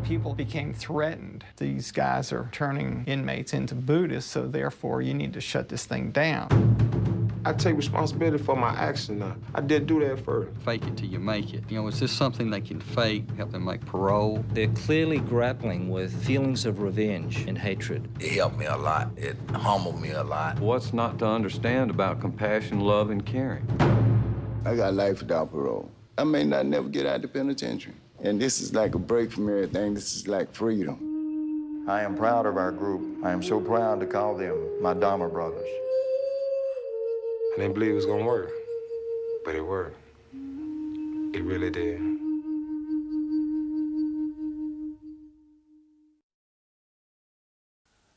people became threatened. These guys are turning inmates into Buddhists, so therefore you need to shut this thing down. I take responsibility for my action now. I didn't do that first. Fake it till you make it. You know, is this something they can fake, help them make parole? They're clearly grappling with feelings of revenge and hatred. It helped me a lot. It humbled me a lot. What's not to understand about compassion, love, and caring? I got life without parole. I may not never get out of the penitentiary. And this is like a break from everything. This is like freedom. I am proud of our group. I am so proud to call them my Dharma brothers. I didn't believe it was gonna work, but it worked. It really did.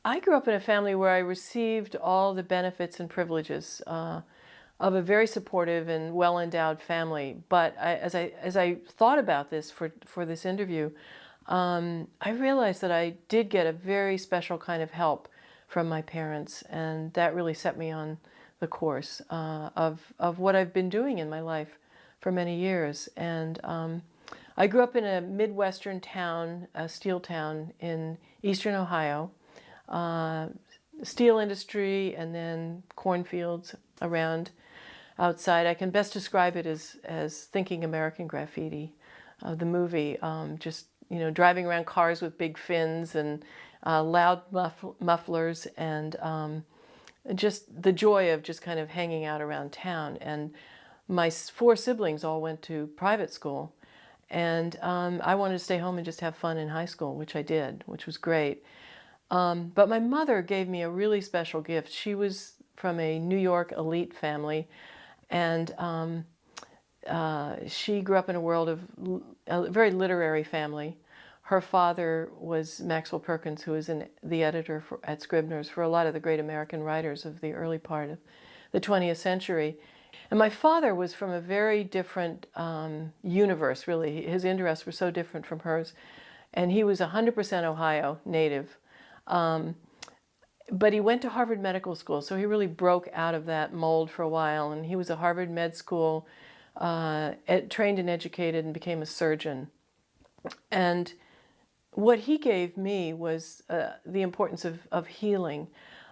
I grew up in a family where I received all the benefits and privileges of a very supportive and well-endowed family. But as I thought about this for this interview, I realized that I did get a very special kind of help from my parents, and that really set me on the course of what I've been doing in my life for many years. And I grew up in a Midwestern town, a steel town in eastern Ohio, steel industry and then cornfields around outside. I can best describe it as thinking American Graffiti, the movie, just, you know, driving around cars with big fins and loud mufflers and just the joy of just kind of hanging out around town. And my 4 siblings all went to private school, and I wanted to stay home and just have fun in high school, which I did, which was great. But my mother gave me a really special gift. She was from a New York elite family, and she grew up in a world of a very literary family. Her father was Maxwell Perkins, who was the editor at Scribner's for a lot of the great American writers of the early part of the 20th century. And my father was from a very different universe, really. His interests were so different from hers. And he was 100% Ohio native. But he went to Harvard Medical School, so he really broke out of that mold for a while. And he was a Harvard Med School, trained and educated, and became a surgeon. And what he gave me was the importance of healing,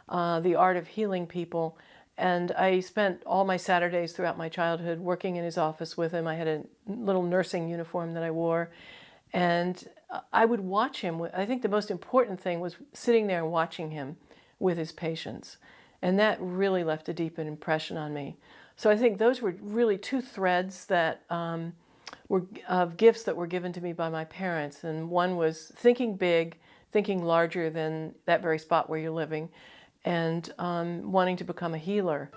the art of healing people. And I spent all my Saturdays throughout my childhood working in his office with him. I had a little nursing uniform that I wore. And I would watch him. I think the most important thing was sitting there and watching him with his patients. And that really left a deep impression on me. So I think those were really 2 threads that were of gifts that were given to me by my parents. And one was thinking big, thinking larger than that very spot where you're living, and wanting to become a healer.